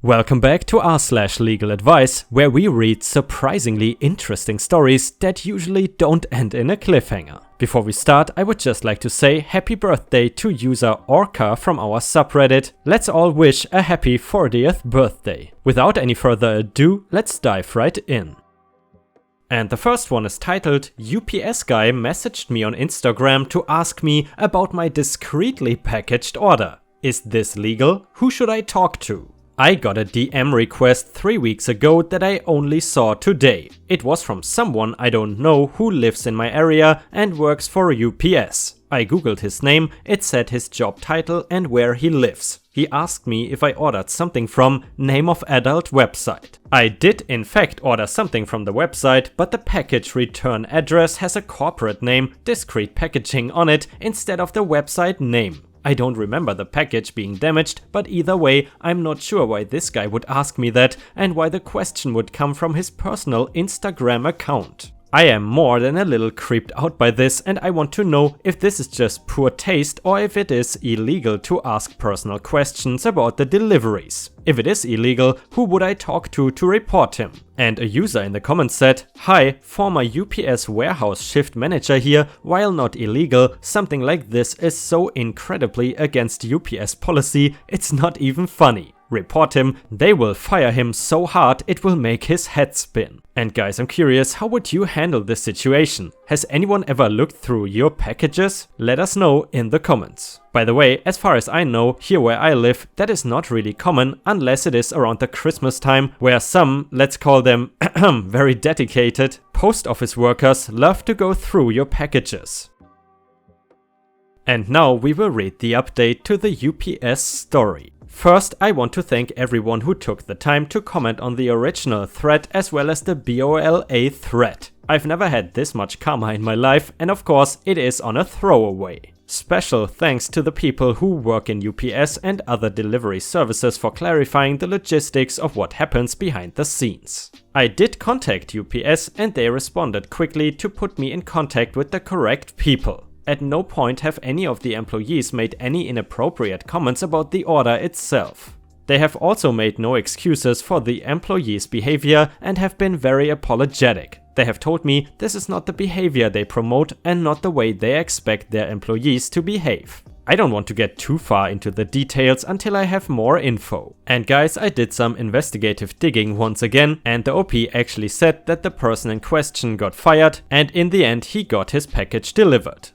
Welcome back to r/LegalAdvice, where we read surprisingly interesting stories that usually don't end in a cliffhanger. Before we start, I would just like to say happy birthday to user Orca from our subreddit. Let's all wish a happy 40th birthday. Without any further ado, let's dive right in. And the first one is titled, UPS guy messaged me on Instagram to ask me about my discreetly packaged order. Is this legal? Who should I talk to? I got a DM request 3 weeks ago that I only saw today. It was from someone I don't know who lives in my area and works for UPS. I googled his name, it said his job title and where he lives. He asked me if I ordered something from name of adult website. I did in fact order something from the website, but the package return address has a corporate name, discreet packaging on it instead of the website name. I don't remember the package being damaged, but either way, I'm not sure why this guy would ask me that and why the question would come from his personal Instagram account. I am more than a little creeped out by this, and I want to know if this is just poor taste or if it is illegal to ask personal questions about the deliveries. If it is illegal, who would I talk to report him? And a user in the comments said, "Hi, former UPS warehouse shift manager here. While not illegal, something like this is so incredibly against UPS policy, it's not even funny. Report him, they will fire him so hard it will make his head spin." And guys, I'm curious, how would you handle this situation? Has anyone ever looked through your packages? Let us know in the comments. By the way, as far as I know, here where I live, that is not really common unless it is around the Christmas time, where some, let's call them very dedicated, post office workers love to go through your packages. And now we will read the update to the UPS story. First, I want to thank everyone who took the time to comment on the original thread as well as the BOLA thread. I've never had this much karma in my life, and of course it is on a throwaway. Special thanks to the people who work in UPS and other delivery services for clarifying the logistics of what happens behind the scenes. I did contact UPS and they responded quickly to put me in contact with the correct people. At no point have any of the employees made any inappropriate comments about the order itself. They have also made no excuses for the employees' behavior and have been very apologetic. They have told me this is not the behavior they promote and not the way they expect their employees to behave. I don't want to get too far into the details until I have more info. And guys, I did some investigative digging once again, and the OP actually said that the person in question got fired and in the end he got his package delivered.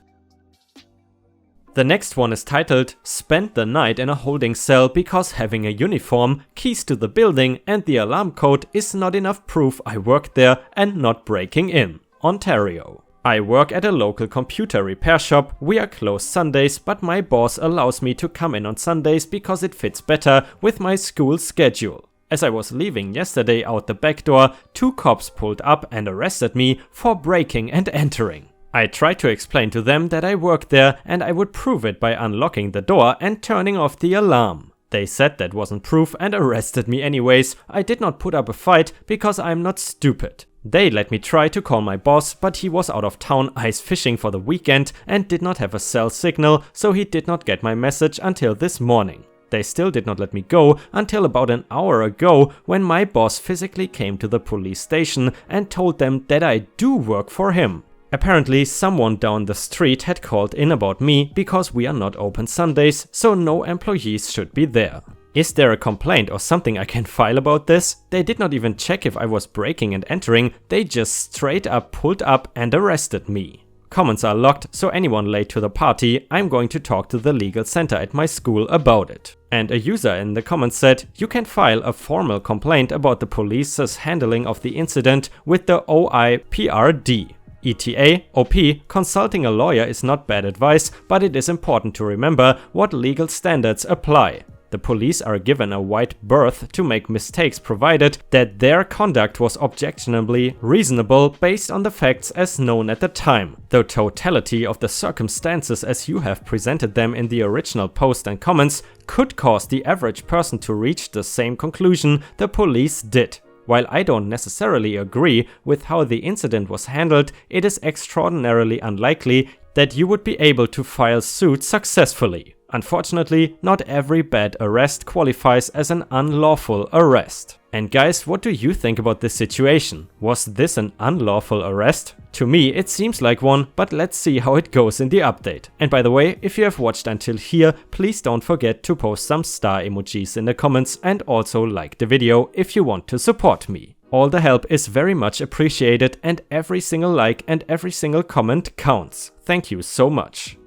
The next one is titled, Spent the night in a holding cell because having a uniform, keys to the building and the alarm code is not enough proof I worked there and not breaking in. Ontario. I work at a local computer repair shop. We are closed Sundays, but my boss allows me to come in on Sundays because it fits better with my school schedule. As I was leaving yesterday out the back door, 2 cops pulled up and arrested me for breaking and entering. I tried to explain to them that I worked there and I would prove it by unlocking the door and turning off the alarm. They said that wasn't proof and arrested me anyways. I did not put up a fight because I'm not stupid. They let me try to call my boss, but he was out of town ice fishing for the weekend and did not have a cell signal, so he did not get my message until this morning. They still did not let me go until about an hour ago when my boss physically came to the police station and told them that I do work for him. Apparently someone down the street had called in about me because we are not open Sundays, so no employees should be there. Is there a complaint or something I can file about this? They did not even check if I was breaking and entering, they just straight up pulled up and arrested me. Comments are locked, so anyone late to the party, I'm going to talk to the legal center at my school about it. And a user in the comments said, you can file a formal complaint about the police's handling of the incident with the OIPRD. ETA, OP, consulting a lawyer is not bad advice, but it is important to remember what legal standards apply. The police are given a wide berth to make mistakes provided that their conduct was objectionably reasonable based on the facts as known at the time. The totality of the circumstances as you have presented them in the original post and comments could cause the average person to reach the same conclusion the police did. While I don't necessarily agree with how the incident was handled, it is extraordinarily unlikely that you would be able to file suit successfully. Unfortunately, not every bad arrest qualifies as an unlawful arrest. And guys, what do you think about this situation? Was this an unlawful arrest? To me, it seems like one, but let's see how it goes in the update. And by the way, if you have watched until here, please don't forget to post some star emojis in the comments and also like the video if you want to support me. All the help is very much appreciated and every single like and every single comment counts. Thank you so much.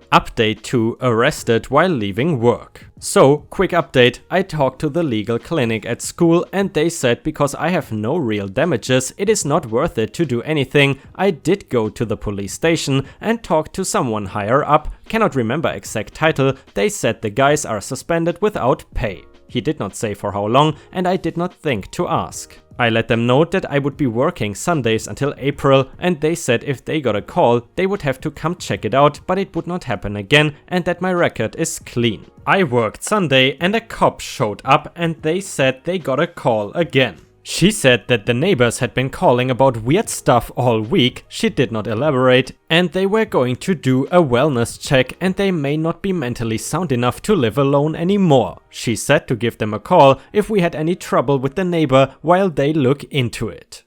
Update to arrested while leaving work. So, quick update, I talked to the legal clinic at school and they said because I have no real damages, it is not worth it to do anything. I did go to the police station and talk to someone higher up, cannot remember exact title. They said the guys are suspended without pay. He did not say for how long and I did not think to ask. I let them know that I would be working Sundays until April and they said if they got a call, they would have to come check it out, but it would not happen again and that my record is clean. I worked Sunday and a cop showed up and they said they got a call again. She said that the neighbors had been calling about weird stuff all week, she did not elaborate, and they were going to do a wellness check and they may not be mentally sound enough to live alone anymore. She said to give them a call if we had any trouble with the neighbor while they look into it.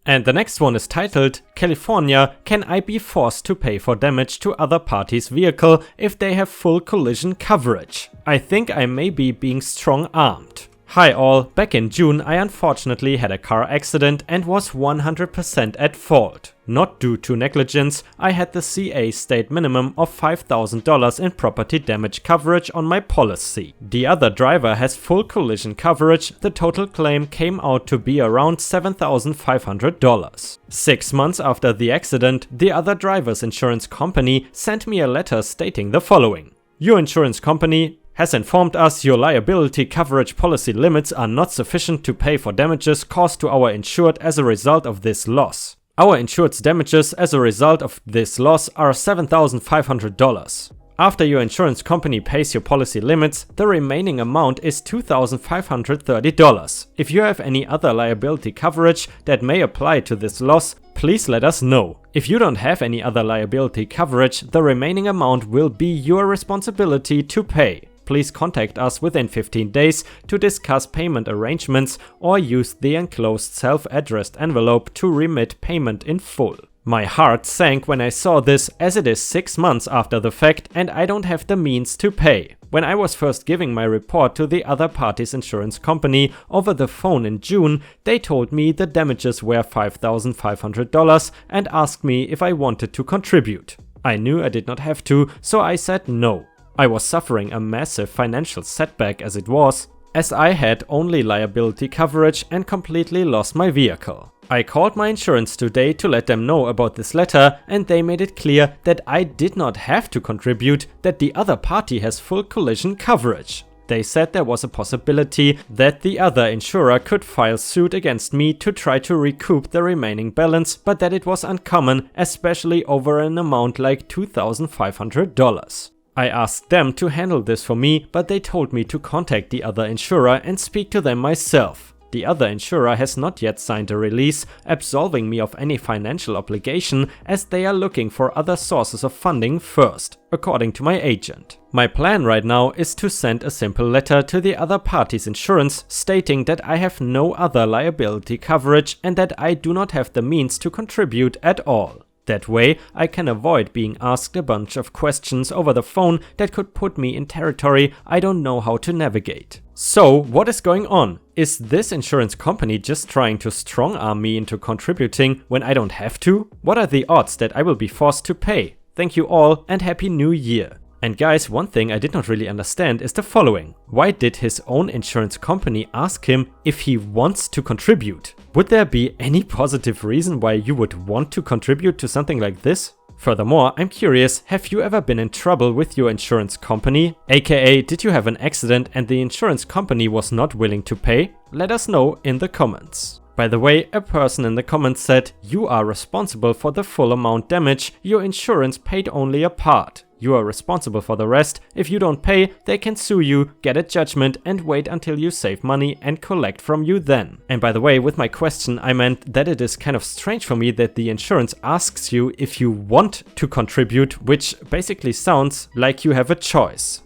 And the next one is titled, California, can I be forced to pay for damage to other party's vehicle if they have full collision coverage? I think I may be being strong-armed. Hi all, back in June I unfortunately had a car accident and was 100% at fault. Not due to negligence, I had the CA state minimum of $5,000 in property damage coverage on my policy. The other driver has full collision coverage, the total claim came out to be around $7,500. 6 months after the accident, the other driver's insurance company sent me a letter stating the following. Your insurance company has informed us your liability coverage policy limits are not sufficient to pay for damages caused to our insured as a result of this loss. Our insured's damages as a result of this loss are $7,500. After your insurance company pays your policy limits, the remaining amount is $2,530. If you have any other liability coverage that may apply to this loss, please let us know. If you don't have any other liability coverage, the remaining amount will be your responsibility to pay. Please contact us within 15 days to discuss payment arrangements or use the enclosed self-addressed envelope to remit payment in full. My heart sank when I saw this, as it is 6 months after the fact and I don't have the means to pay. When I was first giving my report to the other party's insurance company over the phone in June, they told me the damages were $5,500 and asked me if I wanted to contribute. I knew I did not have to, so I said no. I was suffering a massive financial setback as it was, as I had only liability coverage and completely lost my vehicle. I called my insurance today to let them know about this letter and they made it clear that I did not have to contribute, that the other party has full collision coverage. They said there was a possibility that the other insurer could file suit against me to try to recoup the remaining balance, but that it was uncommon, especially over an amount like $2,500. I asked them to handle this for me, but they told me to contact the other insurer and speak to them myself. The other insurer has not yet signed a release absolving me of any financial obligation, as they are looking for other sources of funding first, according to my agent. My plan right now is to send a simple letter to the other party's insurance stating that I have no other liability coverage and that I do not have the means to contribute at all. That way, I can avoid being asked a bunch of questions over the phone that could put me in territory I don't know how to navigate. So, what is going on? Is this insurance company just trying to strong-arm me into contributing when I don't have to? What are the odds that I will be forced to pay? Thank you all and Happy New Year! And guys, one thing I did not really understand is the following. Why did his own insurance company ask him if he wants to contribute? Would there be any positive reason why you would want to contribute to something like this? Furthermore, I'm curious, have you ever been in trouble with your insurance company? AKA, did you have an accident and the insurance company was not willing to pay? Let us know in the comments. By the way, a person in the comments said, you are responsible for the full amount damage, your insurance paid only a part. You are responsible for the rest. If you don't pay, they can sue you, get a judgment, and wait until you save money and collect from you then. And by the way, with my question, I meant that it is kind of strange for me that the insurance asks you if you want to contribute, which basically sounds like you have a choice.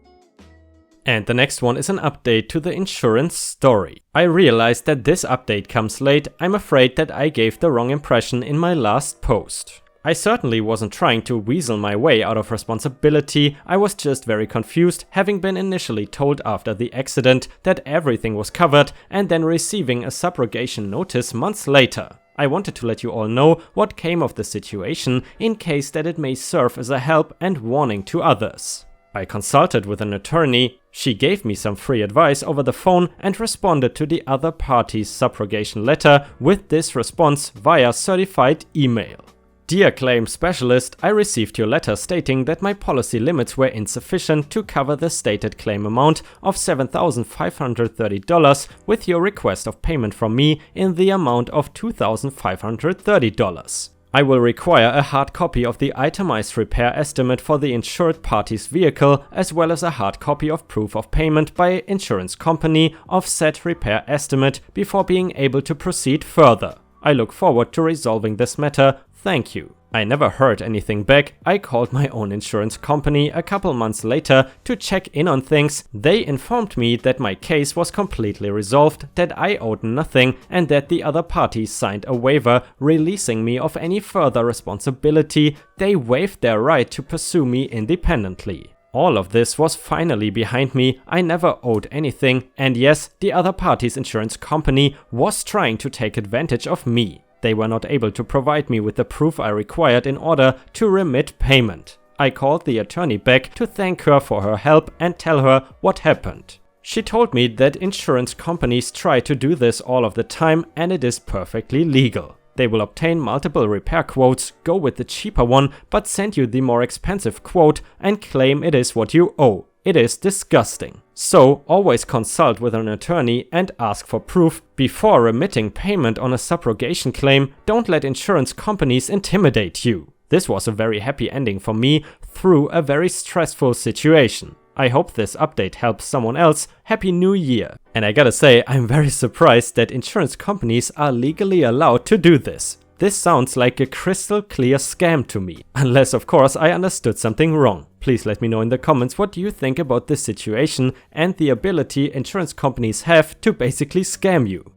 And the next one is an update to the insurance story. I realized that this update comes late. I'm afraid that I gave the wrong impression in my last post. I certainly wasn't trying to weasel my way out of responsibility. I was just very confused, having been initially told after the accident that everything was covered and then receiving a subrogation notice months later. I wanted to let you all know what came of the situation in case that it may serve as a help and warning to others. I consulted with an attorney. She gave me some free advice over the phone and responded to the other party's subrogation letter with this response via certified email. Dear claim specialist, I received your letter stating that my policy limits were insufficient to cover the stated claim amount of $7,530 with your request of payment from me in the amount of $2,530. I will require a hard copy of the itemized repair estimate for the insured party's vehicle, as well as a hard copy of proof of payment by insurance company of said repair estimate before being able to proceed further. I look forward to resolving this matter. Thank you. I never heard anything back. I called my own insurance company a couple months later to check in on things. They informed me that my case was completely resolved, that I owed nothing, and that the other party signed a waiver releasing me of any further responsibility. They waived their right to pursue me independently. All of this was finally behind me. I never owed anything, and yes, the other party's insurance company was trying to take advantage of me. They were not able to provide me with the proof I required in order to remit payment. I called the attorney back to thank her for her help and tell her what happened. She told me that insurance companies try to do this all of the time and it is perfectly legal. They will obtain multiple repair quotes, go with the cheaper one, but send you the more expensive quote and claim it is what you owe. It is disgusting. So always consult with an attorney and ask for proof before remitting payment on a subrogation claim. Don't let insurance companies intimidate you. This was a very happy ending for me through a very stressful situation. I hope this update helps someone else. Happy New Year! And I gotta say, I'm very surprised that insurance companies are legally allowed to do this. This sounds like a crystal clear scam to me. Unless of course I understood something wrong. Please let me know in the comments what you think about this situation and the ability insurance companies have to basically scam you.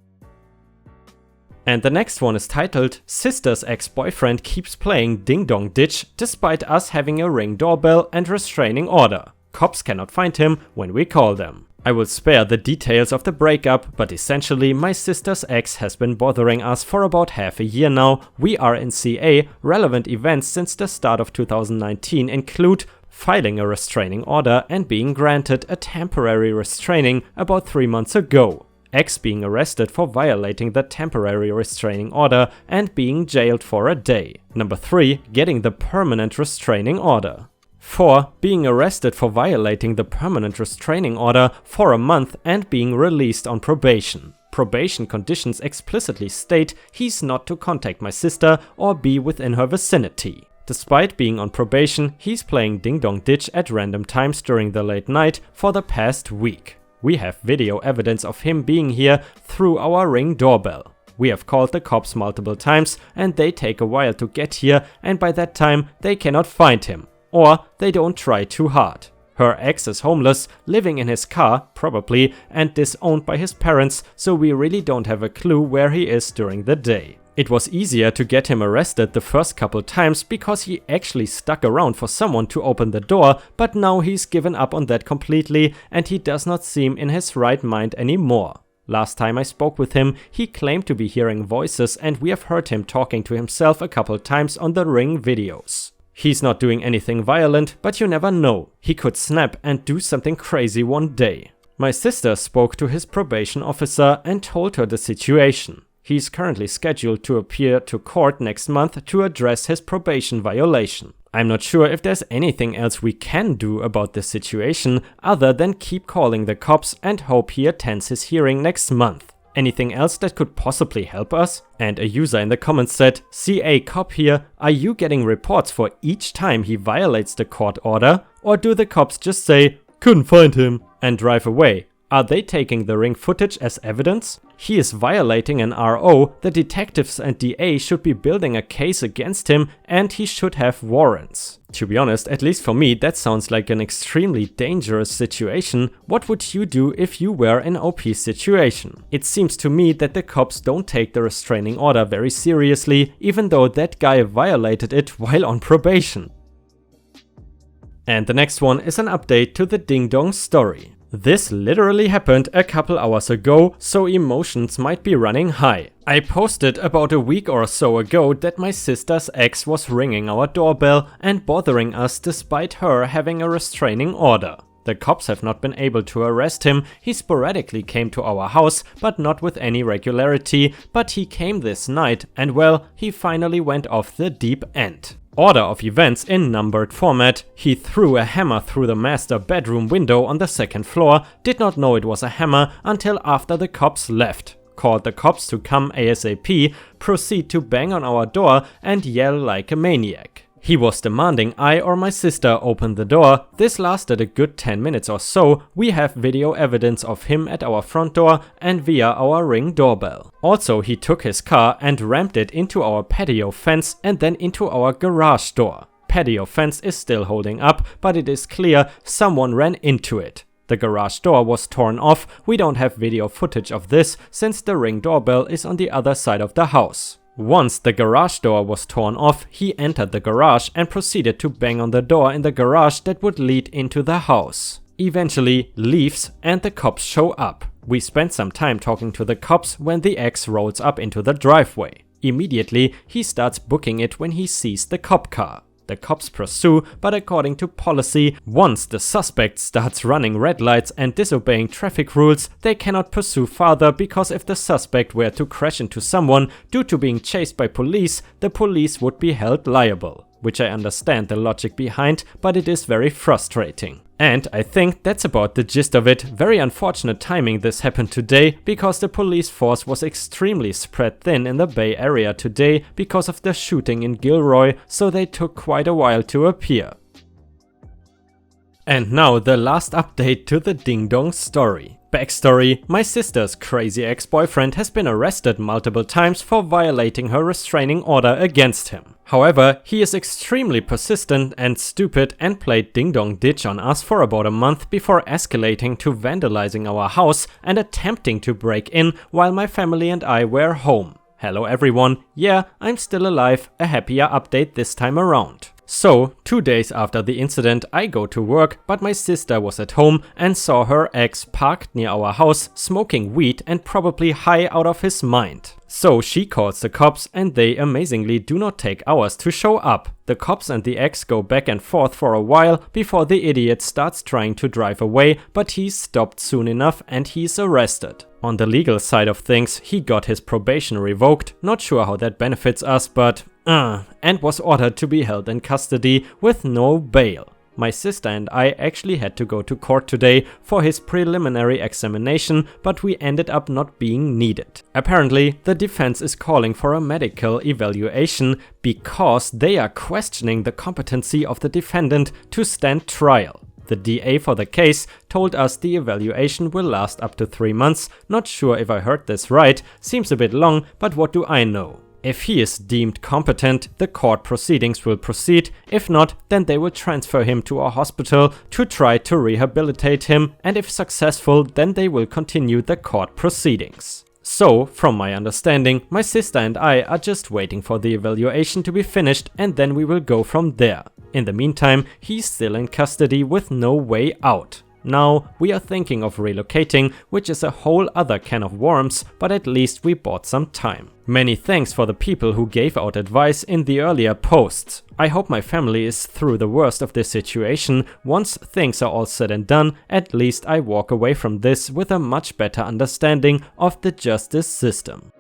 And the next one is titled, Sister's ex-boyfriend keeps playing Ding Dong Ditch despite us having a Ring doorbell and restraining order. Cops cannot find him when we call them. I will spare the details of the breakup, but essentially my sister's ex has been bothering us for about half a year now. We are in CA. Relevant events since the start of 2019 include filing a restraining order and being granted a temporary restraining about 3 months ago. Ex being arrested for violating the temporary restraining order and being jailed for a day. Number 3, getting the permanent restraining order. 4. Being arrested for violating the permanent restraining order for a month and being released on probation. Probation conditions explicitly state he's not to contact my sister or be within her vicinity. Despite being on probation, he's playing Ding Dong Ditch at random times during the late night for the past week. We have video evidence of him being here through our Ring doorbell. We have called the cops multiple times and they take a while to get here, and by that time they cannot find him. Or they don't try too hard. Her ex is homeless, living in his car, probably, and disowned by his parents, so we really don't have a clue where he is during the day. It was easier to get him arrested the first couple times because he actually stuck around for someone to open the door, but now he's given up on that completely and he does not seem in his right mind anymore. Last time I spoke with him, he claimed to be hearing voices and we have heard him talking to himself a couple times on the Ring videos. He's not doing anything violent, but you never know. He could snap and do something crazy one day. My sister spoke to his probation officer and told her the situation. He's currently scheduled to appear to court next month to address his probation violation. I'm not sure if there's anything else we can do about this situation other than keep calling the cops and hope he attends his hearing next month. Anything else that could possibly help us? And a user in the comments said, CA cop here, are you getting reports for each time he violates the court order? Or do the cops just say, couldn't find him, and drive away? Are they taking the ring footage as evidence? He is violating an RO, the detectives and DA should be building a case against him, and he should have warrants. To be honest, at least for me, that sounds like an extremely dangerous situation. What would you do if you were in OP's situation? It seems to me that the cops don't take the restraining order very seriously, even though that guy violated it while on probation. And the next one is an update to the Ding Dong story. This literally happened a couple hours ago, so emotions might be running high. I posted about a week or so ago that my sister's ex was ringing our doorbell and bothering us despite her having a restraining order. The cops have not been able to arrest him. He sporadically came to our house, but not with any regularity, but he came this night and well, he finally went off the deep end. Order of events in numbered format. He threw a hammer through the master bedroom window on the second floor, did not know it was a hammer until after the cops left. Called the cops to come ASAP, proceed to bang on our door and yell like a maniac. He was demanding I or my sister open the door. This lasted a good 10 minutes or so. We have video evidence of him at our front door and via our Ring doorbell. Also, he took his car and rammed it into our patio fence and then into our garage door. Patio fence is still holding up, but it is clear someone ran into it. The garage door was torn off. We don't have video footage of this since the Ring doorbell is on the other side of the house. Once the garage door was torn off, he entered the garage and proceeded to bang on the door in the garage that would lead into the house. Eventually leaves and the cops show up. We spent some time talking to the cops when the ex rolls up into the driveway. Immediately he starts booking it when he sees the cop car. The cops pursue, but according to policy, once the suspect starts running red lights and disobeying traffic rules, they cannot pursue further because if the suspect were to crash into someone due to being chased by police, the police would be held liable. Which I understand the logic behind, but it is very frustrating. And I think that's about the gist of it. Very unfortunate timing this happened today, because the police force was extremely spread thin in the Bay Area today because of the shooting in Gilroy, so they took quite a while to appear. And now the last update to the Ding Dong story. Backstory: my sister's crazy ex-boyfriend has been arrested multiple times for violating her restraining order against him. However, he is extremely persistent and stupid and played Ding Dong Ditch on us for about a month before escalating to vandalizing our house and attempting to break in while my family and I were home. Hello everyone, yeah, I'm still alive, a happier update this time around. So, 2 days after the incident I go to work, but my sister was at home and saw her ex parked near our house smoking weed and probably high out of his mind. So she calls the cops and they amazingly do not take hours to show up. The cops and the ex go back and forth for a while before the idiot starts trying to drive away, but he's stopped soon enough and he's arrested. On the legal side of things, he got his probation revoked, not sure how that benefits us, but and was ordered to be held in custody with no bail. My sister and I actually had to go to court today for his preliminary examination, but we ended up not being needed. Apparently, the defense is calling for a medical evaluation because they are questioning the competency of the defendant to stand trial. The DA for the case told us the evaluation will last up to 3 months. Not sure if I heard this right, seems a bit long, but what do I know? If he is deemed competent, the court proceedings will proceed. If not, then they will transfer him to a hospital to try to rehabilitate him, and if successful, then they will continue the court proceedings. So, from my understanding, my sister and I are just waiting for the evaluation to be finished and then we will go from there. In the meantime, he's still in custody with no way out. Now, we are thinking of relocating, which is a whole other can of worms, but at least we bought some time. Many thanks for the people who gave out advice in the earlier posts. I hope my family is through the worst of this situation. Once things are all said and done, at least I walk away from this with a much better understanding of the justice system.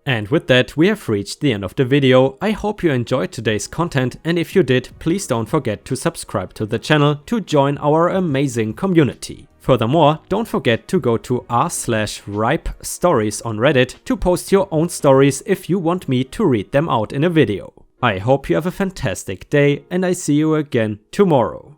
And with that, we have reached the end of the video. I hope you enjoyed today's content, and if you did, please don't forget to subscribe to the channel to join our amazing community. Furthermore, don't forget to go to r/ripestories on Reddit to post your own stories if you want me to read them out in a video. I hope you have a fantastic day and I see you again tomorrow.